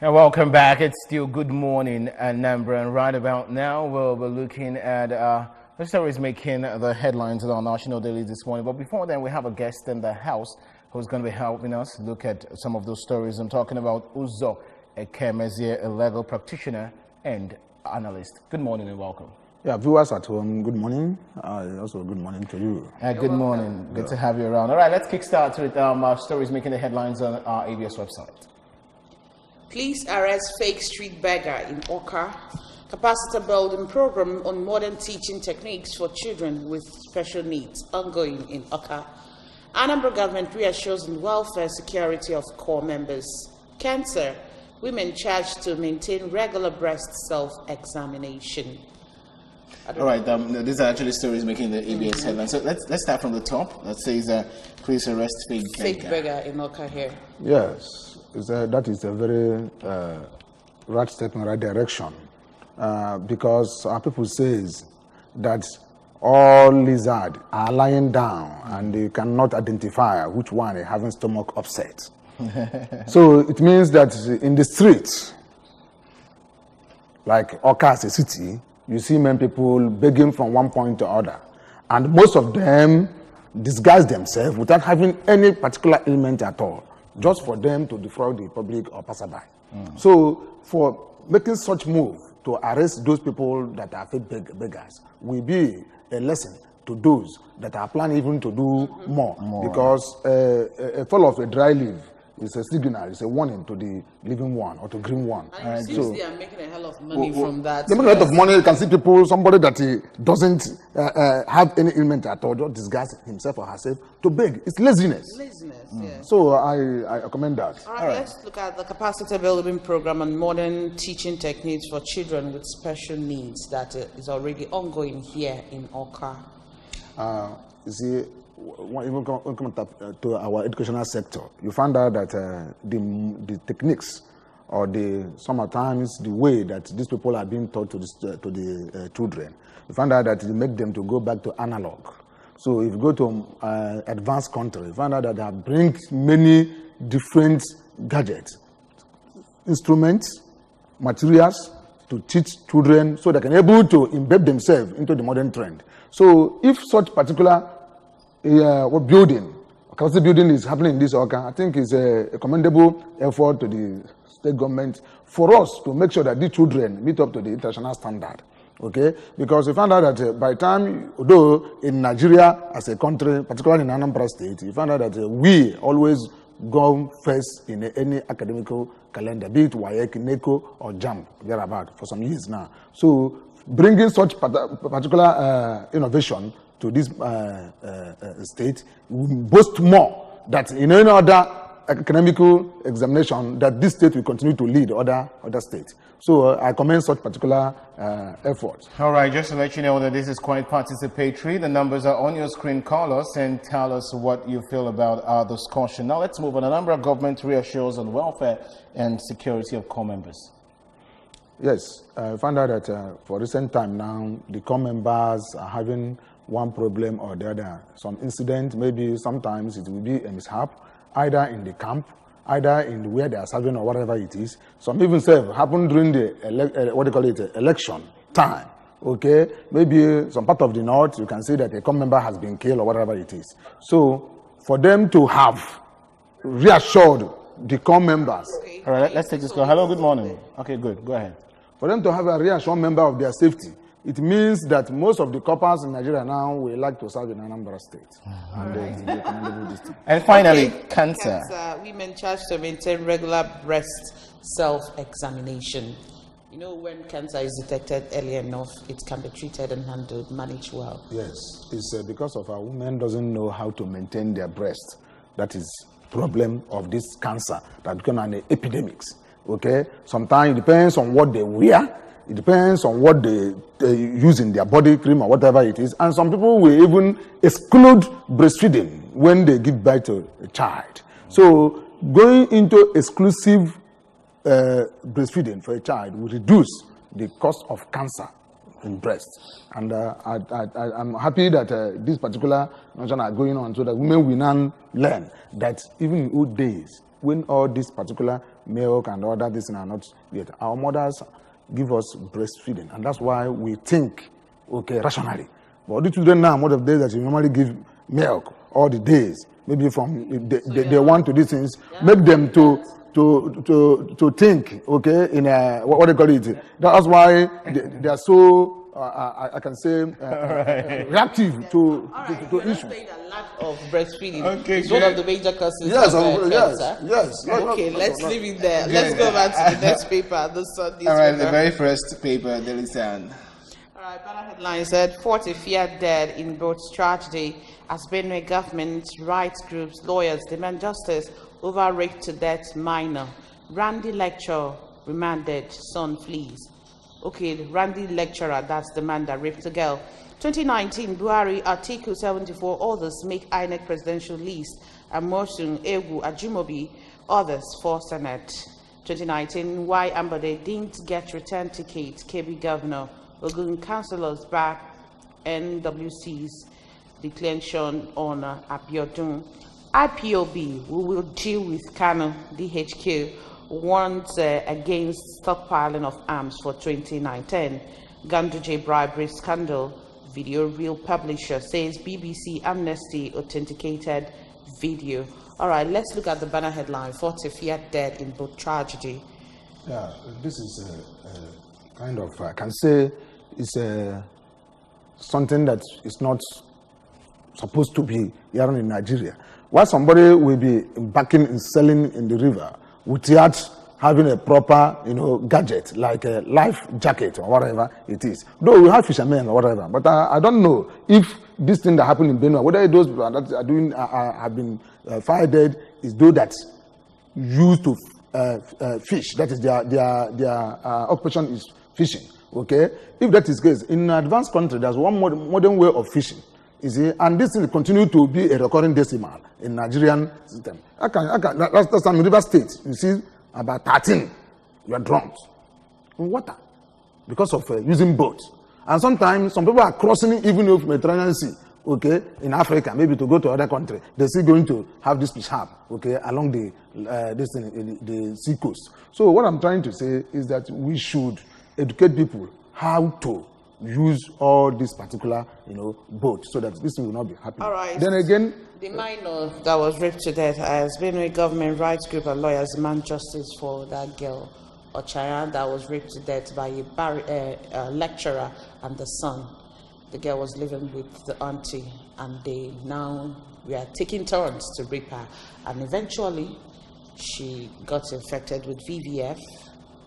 And welcome back. It's still Good Morning, Anambra, and right about now we'll be looking at the stories making the headlines on our national dailies this morning. But before then, we have a guest in the house who's going to be helping us look at some of those stories. I'm talking about Uzo Ekemezie, a legal practitioner and analyst. Good morning and welcome. Yeah, viewers at home, good morning. Also, good morning to you. Good morning. Good to have you around. All right, let's kickstart with our stories making the headlines on our ABS website. Police arrest fake street beggar in Oka. Capacity building program on modern teaching techniques for children with special needs ongoing in Oka. Anambra government reassures on welfare security of core members. Cancer, women charged to maintain regular breast self-examination. All right, these are actually stories making the ABS headlines. So let's start from the top. That says police arrest fake beggar in Oka here. Yes. That is a very right step in the right direction because our people says that all lizards are lying down and they cannot identify which one is having stomach upset. So it means that in the streets, like Oka as a city, you see many people begging from one point to other, and most of them disguise themselves without having any particular element at all, just for them to defraud the public or passerby. So for making such move to arrest those people that are fake beggars will be a lesson to those that are planning even to do more. Because a fall of a dry leaf is a signal, it's a warning to the living one or to green one. And so they are making a hell of money from that. They make a lot of money. You can see people, somebody that doesn't have any ailment at all, just disguise himself or herself to beg. It's laziness. Yeah. So I commend that. All right, let's look at the capacity building program on modern teaching techniques for children with special needs that is already ongoing here in Oka. You see, when we come to our educational sector, you find out that the techniques or sometimes the way that these people are being taught to the children, you find out that they make them to go back to analog. So if you go to advanced country, you find out that they bring many different gadgets, instruments, materials to teach children so they can be able to embed themselves into the modern trend. So if such particular building is happening in this Oka, I think it's a commendable effort to the state government for us to make sure that these children meet up to the international standard. Okay? Because we found out that by the time, although in Nigeria as a country, particularly in Anambra State, you found out that we always go first in any academical calendar, be it WAEC, NECO, or JAMB, thereabout, for some years now. So bringing such particular innovation to this state will boast more that in any other academical examination that this state will continue to lead other states. So I commend such particular efforts. All right, just to let you know that this is quite participatory. The numbers are on your screen. Call us and tell us what you feel about our discussion. Now let's move on. Anambra government reassures on welfare and security of core members. Yes, I found out that for recent time now, the core members are having one problem or the other. Some incident, maybe sometimes it will be a mishap, either in the camp, either in where they are serving or whatever it is. Some even happen during the election time. Okay, maybe some part of the north, you can see that a core member has been killed or whatever it is. So for them to have reassured the core members. Okay. All right, let's take this call. Hello, good morning. Okay, good. Go ahead. For them to have a reassured member of their safety, it means that most of the coppers in Nigeria now will like to serve in Anambra State. And finally, cancer. Women charged to maintain regular breast self-examination. You know, when cancer is detected early enough, it can be treated and handled, managed well. Yes, it's because of our women doesn't know how to maintain their breast. That is problem of this cancer that become an epidemic. Okay, sometimes it depends on what they wear. It depends on what they use in their body cream or whatever it is. And some people will even exclude breastfeeding when they give birth to a child. So going into exclusive breastfeeding for a child will reduce the cost of cancer in breast. And I'm happy that this particular notion are going on so that women will now learn that even in old days, when all these particular milk and all that, this are not yet. Our mothers give us breastfeeding, and that's why we think, okay, rationally. But the children now, most of the days that you normally give milk, all the days, maybe from they want to do things, make them to think, okay, in a, what do you call it? That's why they are so, I can say, reactive to issues. The lack of breastfeeding Okay, is one of the major causes Yes, of yes. Okay, let's leave it there. Let's go back to the next paper, the Sunday All right, paper. the very first paper, Daily Sun. All right, banner headline said 40 feared dead in boat's tragedy as Benue government, rights groups, lawyers demand justice over rape to death minor. Randy lecturer remanded, son flees. Okay, Randy lecturer, that's the man that raped a girl. 2019, Buhari, Article 74, others make INEC presidential list. Amosun, Egu, Ajimobi, others for Senate. 2019, why Ambode didn't get return ticket, KB governor. Ogun councillors back NWC's declaration on Abiodun. IPOB, we will deal with Kano, DHQ, warns against stockpiling of arms for 2019. Ganduje bribery scandal, video reel publisher says BBC Amnesty authenticated video. All right, let's look at the banner headline, 40 feared dead in boat tragedy. Yeah, this is kind of, I can say, it's something that is not supposed to be here in Nigeria. Why somebody will be backing and selling in the river without having a proper, gadget like a life jacket or whatever it is. Though we have fishermen or whatever, but I don't know if this thing that happened in Benue, whether those people that are doing have been fired dead, is those that used to fish. That is their occupation is fishing. Okay, if that is the case, in an advanced country, there's one modern way of fishing. You see, and this will continue to be a recurring decimal in Nigerian system. That's some river state. You see, about 13, you are drowned in water because of using boats. And sometimes some people are crossing even over Mediterranean Sea. Okay, in Africa, maybe to go to other country, they're still going to have this mishap. Okay, along the sea coast. So what I'm trying to say is that we should educate people how to use all these particular, boats, so that this will not be happening. All right. Then again, the minor that was raped to death has been a government rights group and lawyers demand justice for that girl, Ochaya, that was raped to death by a lecturer and the son. The girl was living with the auntie, and we are taking turns to rape her, and eventually she got infected with VVF.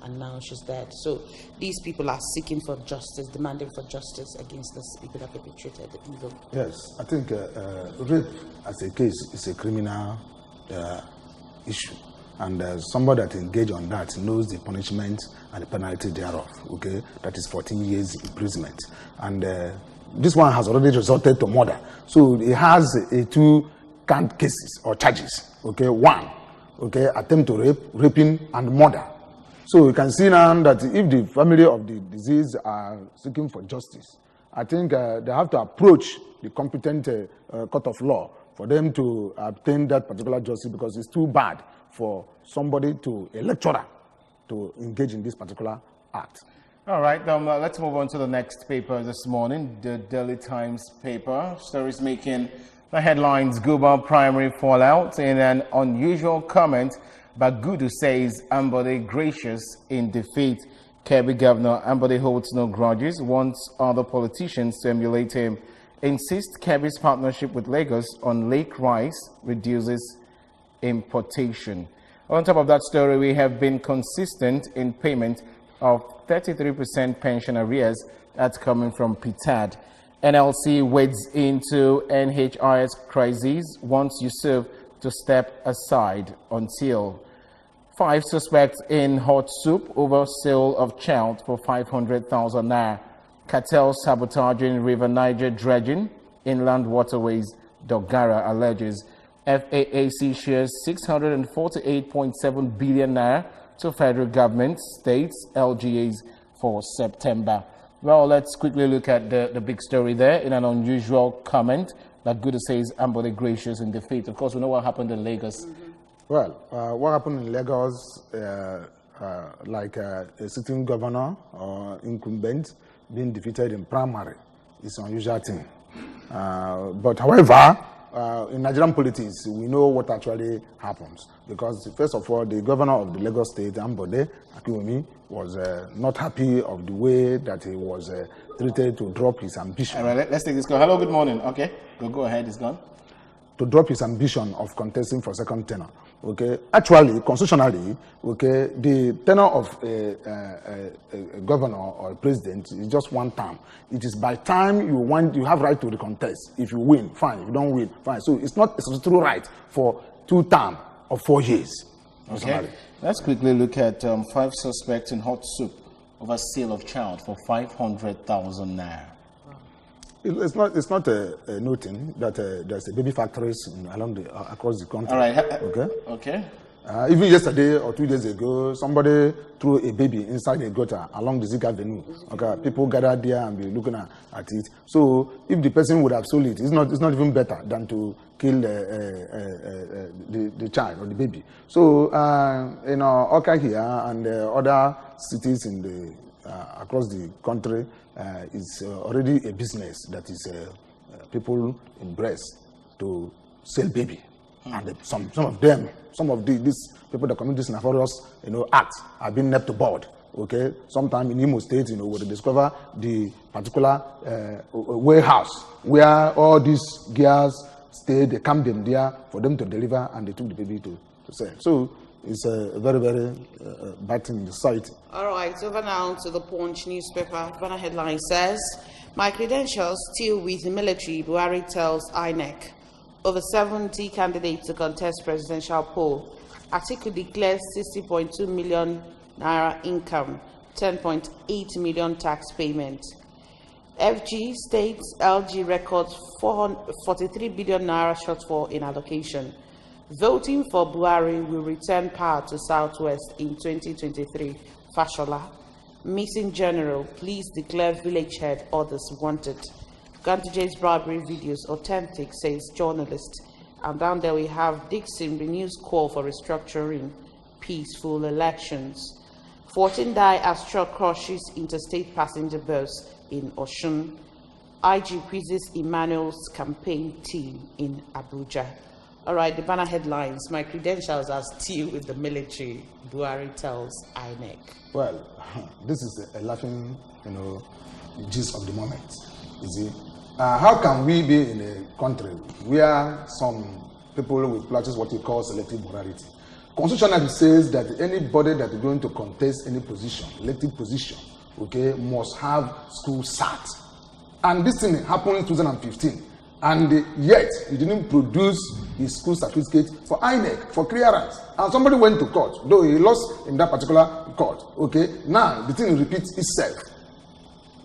And now she's dead. So these people are seeking for justice, demanding for justice against these people that perpetrated the evil. Yes, I think rape as a case is a criminal issue. And somebody that engaged on that knows the punishment and the penalty thereof. Okay, that is 14 years imprisonment. And this one has already resulted to murder. So it has two count cases or charges. Okay, one, attempt to rape, raping, and murder. So you can see now that if the family of the deceased are seeking for justice, I think they have to approach the competent court of law for them to obtain that particular justice, because it's too bad for somebody a lecturer, to engage in this particular act. All right, let's move on to the next paper this morning, the Daily Times paper. Stories making the headlines: Guba primary fallout. In an unusual comment, Bagudu says Ambode gracious in defeat. Kebbi Governor Ambode holds no grudges, wants other politicians to emulate him. Insists Kebbi's partnership with Lagos on lake rice reduces importation. On top of that story, we have been consistent in payment of 33% pension arrears. That's coming from PITAD. NLC wades into NHIS crises, wants Yusuf to step aside until 5 suspects in hot soup over sale of child for 500,000 naira. Cartel sabotaging River Niger dredging, inland waterways, Dogara alleges. FAAC shares 648.7 billion naira to federal government, states, LGAs for September. Well, let's quickly look at the big story there. In an unusual comment, that Gudu says Ambode gracious in defeat. Of course, we know what happened in Lagos Well, what happened in Lagos, like a sitting governor or incumbent being defeated in primary, is an unusual thing. But however, in Nigerian politics, we know what actually happens. Because first of all, the governor of the Lagos state, Ambode Akiwumi, was not happy of the way that he was treated to drop his ambition. All right, let's take this call. Hello, good morning. Okay, go ahead, it's gone. To drop his ambition of contesting for second tenure. Okay, actually, constitutionally, okay, the tenure of a governor or a president is just one term. It is by time you want, you have right to recontest. If you win, fine. If you don't win, fine. So it's not a statutory right for 2 terms of 4 years. Okay, let's quickly look at 5 suspects in hot soup over sale of child for 500,000 naira. It's not a noting that there's a baby factories across the country. All right. Okay. Even yesterday or 2 days ago, somebody threw a baby inside a gutter along the Zik Avenue. Okay, people gathered there and be looking at it. So if the person would have sold it, it's not even better than to kill the child or the baby. So Oka here and other cities in the across the country is already a business that is people embrace to sell baby. And some of these people that commit this nefarious act have been nabbed to board. Okay, sometime in Imo State, where they discover the particular warehouse where all these girls stay, they camp them there for them to deliver, and they took the baby to sell. So it's a very, very bad thing in the society. All right, over now to the Punch newspaper. Banner headline says, "My credentials still with the military," Buhari tells INEC. Over 70 candidates to contest presidential poll. Atiku declares 60.2 million naira income, 10.8 million tax payment. FG states LG records 43 billion naira shortfall in allocation. Voting for Buhari will return power to Southwest in 2023. Fashola. Missing general, please declare village head, others wanted. Gantuje's bribery videos authentic, says journalist. And down there we have Dixon renews call for restructuring peaceful elections. 14 die as truck crushes interstate passenger bus in Oshun. IG quizzes Emmanuel's campaign team in Abuja. All right, the banner headlines. My credentials are still with the military, Buhari tells INEC. Well, this is a laughing, gist of the moment. You see, how can we be in a country where some people will practice what you call selective morality? Constitution says that anybody that is going to contest any position, elective position, okay, must have school cert. And this thing happened in 2015. And yet, he didn't produce his school certificate for INEC, for clearance. And somebody went to court, though he lost in that particular court. Okay, now the thing repeats itself.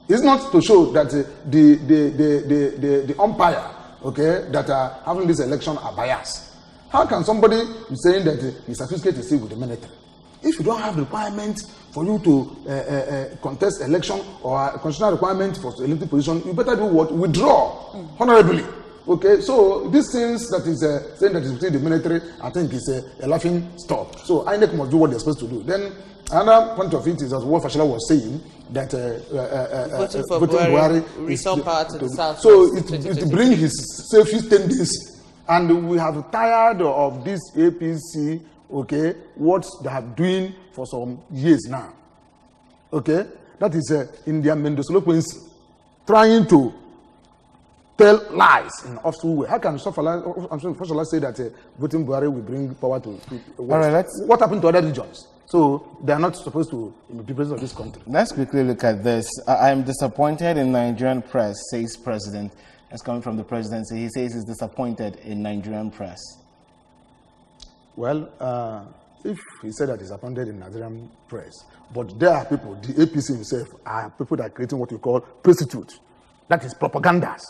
It's not to show that the umpire, okay, that are having this election are biased. How can somebody be saying that his certificate is still with the military? If you don't have requirements for you to contest election or a constitutional requirement for elected position, you better do what? Withdraw honorably. Okay, so these things that is saying that is within the military, I think is a laughing stock. So INEC must do what they're supposed to do. Then another point of it is, as what Fashola was saying, that voting for Buhari restore power to the South. So it brings his selfish tendency. And we have tired of this APC, okay, what they have doing for some years now. Okay, that is in their Mendosoloquency, trying to tell lies in off-school way. How can Fashola say that voting Buhari will bring power to all right, what happened to other regions? So they are not supposed to be president of this country. Let's quickly look at this. I am disappointed in Nigerian press, says president. That's coming from the presidency. He says he's disappointed in Nigerian press. Well, if he said that he's disappointed in Nigerian press, but there are people, the APC himself, are people that are creating what we call prostitute. That is propagandas.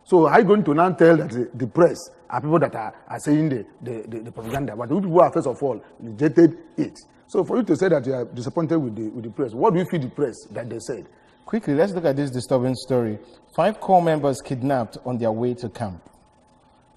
So are you going to now tell that the press are people that are saying the propaganda? But the people are, first of all, rejected it. So for you to say that you are disappointed with the press, what do you feed the press that they said? Quickly, let's look at this disturbing story. 5 core members kidnapped on their way to camp.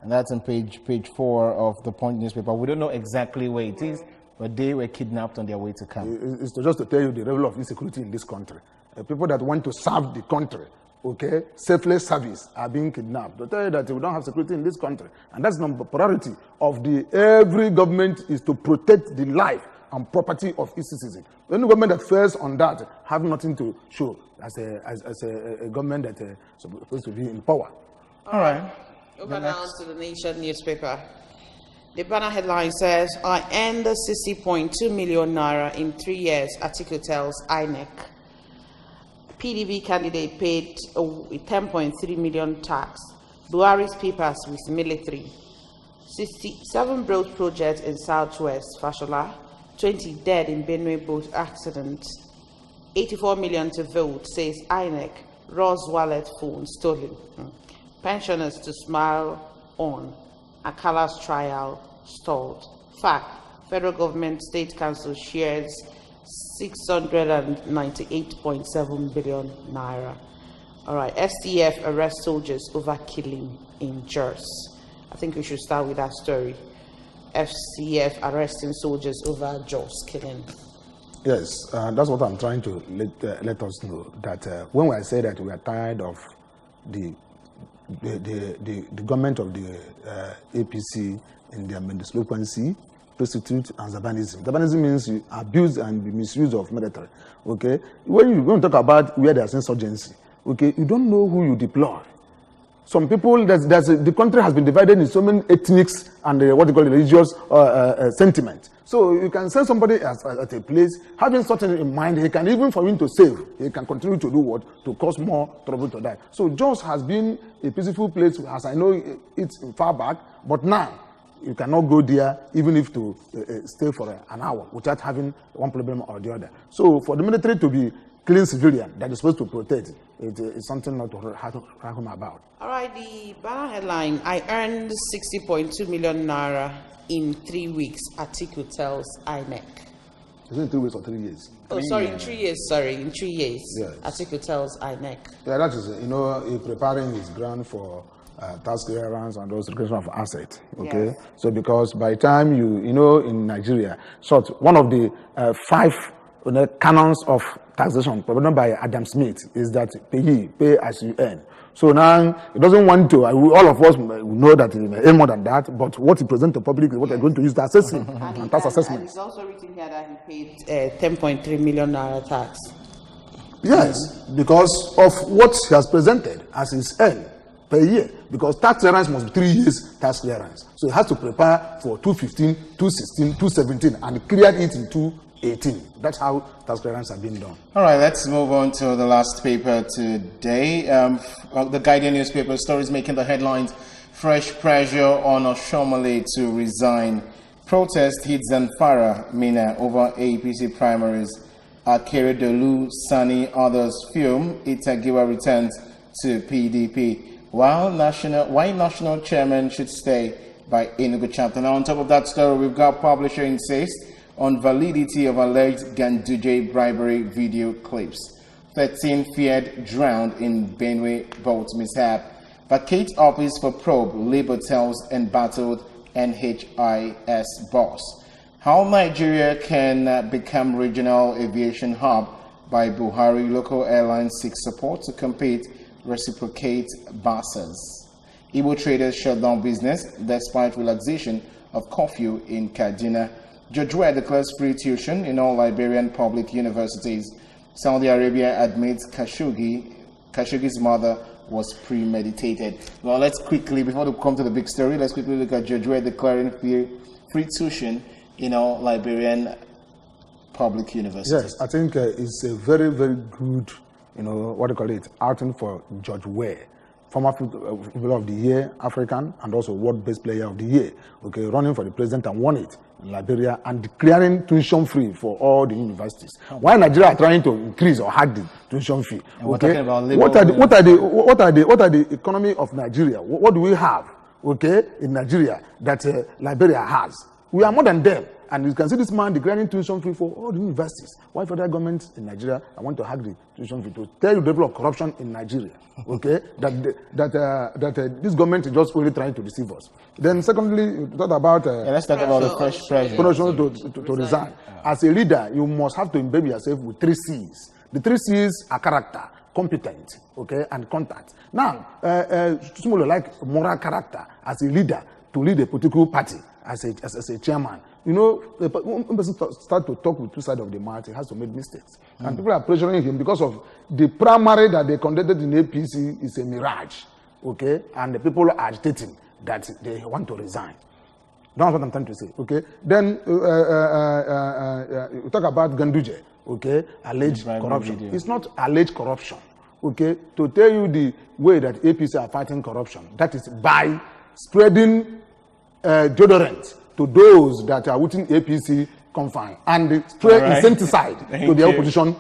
and that's on page 4 of the Punch newspaper. We don't know exactly where it is, but they were kidnapped on their way to camp. It's just to tell you the level of insecurity in this country. People that want to serve the country, okay, selfless service, are being kidnapped. To tell you that we don't have security in this country, and that's number priority of every government is to protect the life and property of its citizens. Any government that fails on that have nothing to show as a government that is supposed to be in power. All right. Over now to the Nation newspaper. The banner headline says, I earned 60.2 million naira in 3 years, article tells INEC. PDP candidate paid a 10.3 million tax. Buhari's papers with military. 67 road projects in southwest Fashola. 20 dead in Benue boat accident. 84 million to vote, says INEC. Ross wallet phone stolen. Pensioners to smile on. Akala's trial stalled. Fact, federal government state council shares 698.7 billion naira. All right, STF arrest soldiers over killing in Jos. I think we should start with that story. FCF arresting soldiers over Jos killing. Yes, that's what I'm trying to let us know. That when I say that we are tired of the government of the APC in their mendicancy, prostitute, and Zabanism. Zabanism means you abuse and misuse of military. Okay, when you talk about where there's insurgency, okay, you don't know who you deploy. Some people, the country has been divided in so many ethnics and what you call religious sentiment. So you can send somebody at a place, having something in mind, he can, even for him to save, he can continue to do what? To cause more trouble to that. So Jos has been a peaceful place, as I know it's far back, but now you cannot go there even if to stay for an hour without having one problem or the other. So for the military to be clean civilian that is supposed to protect, it is something not to have him about. All right, the banner headline, I earned 60.2 million naira in 3 weeks, article tells INEC. Is it in 3 weeks or 3 years? Oh, sorry, in 3 years, in 3 years. Yes. Article tells INEC. Yeah, that is, he's preparing his ground for tax clearance and those recognition of assets. Okay, yes. So because by the time in Nigeria, one of the 5 canons of taxation provided by Adam Smith is that pay as you earn. So now it doesn't want to. All of us know that he may earn more than that, but what he presents to the public is what they're going to use to assess him and tax assessment. And it's also written here that he paid 10.3 million naira tax. Yes, because of what he has presented as his earn per year. Because tax clearance must be 3 years tax clearance. So he has to prepare for 2015, 2016, 2017, and clear it in 2018. That's how tax clearance are being done. All right, let's move on to the last paper today. The Guardian newspaper stories making the headlines. Fresh pressure on Oshomole to resign. Protest hits Zamfara, Mina over APC primaries. Akeredolu, Sani, others fume. Itagiwa returns to PDP. While national chairman should stay by Enugu chapter. Now, on top of that story, we've got publisher insists on validity of alleged Ganduje bribery video clips. 13 feared drowned in Benue boat mishap. Vacate office for probe, Labour tells embattled NHIS boss. How Nigeria can become regional aviation hub by Buhari. Local airlines seek support to compete, reciprocate buses. Igbo traders shut down business despite relaxation of curfew in Kaduna. Judge Ware declares free tuition in all Liberian public universities. Saudi Arabia admits Khashoggi's mother was premeditated. Well, let's quickly, before we come to the big story, let's quickly look at Judge Ware declaring free tuition in all Liberian public universities. Yes, I think it's a very, very good, outing for Judge Ware, former Footballer of the Year, African, and also World-Based Player of the Year. Okay, running for the president and won it in Liberia and declaring tuition free for all the universities. Why Nigeria are trying to increase or hide the tuition fee? Okay, what are the economy of Nigeria? What do we have? Okay, in Nigeria that Liberia has. We are more than them. And you can see this man declaring tuition fee for all the universities. Why federal government in Nigeria, I want to hug the tuition fee to tell you the level of corruption in Nigeria, okay? that this government is just only trying to deceive us. Then secondly, you talk about... let's talk about the fresh pressure. To resign. As a leader, you must have to imbibe yourself with 3 C's. The 3 C's are character, competent, okay, and contact. Now, somebody like moral character as a leader to lead a political party as a chairman. You know, when person start to talk with 2 sides of the mouth, he has to make mistakes. And people are pressuring him because of the primary that they conducted in APC is a mirage, okay? And the people are agitating that they want to resign. That's what I'm trying to say, okay? Then we talk about Ganduje, okay? Alleged corruption. Video. It's not alleged corruption, okay? To tell you the way that APC are fighting corruption, that is by spreading deodorant to those that are within APC confine and spray insecticide to the opposition.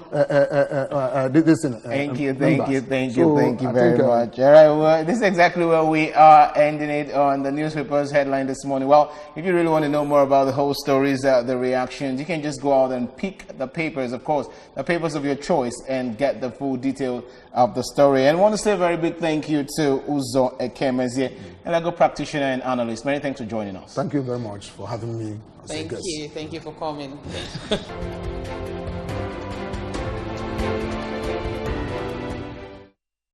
Thank you very much. All right, well, this is exactly where we are ending it on the newspaper's headline this morning. Well, if you really want to know more about the whole stories, the reactions, you can just go out and pick the papers, of course, the papers of your choice, and get the full detail of the story. And I want to say a very big thank you to Uzo Ekemezie, a legal practitioner and analyst. Many thanks for joining us. Thank you very much for having me. Thank you. Thank you for coming.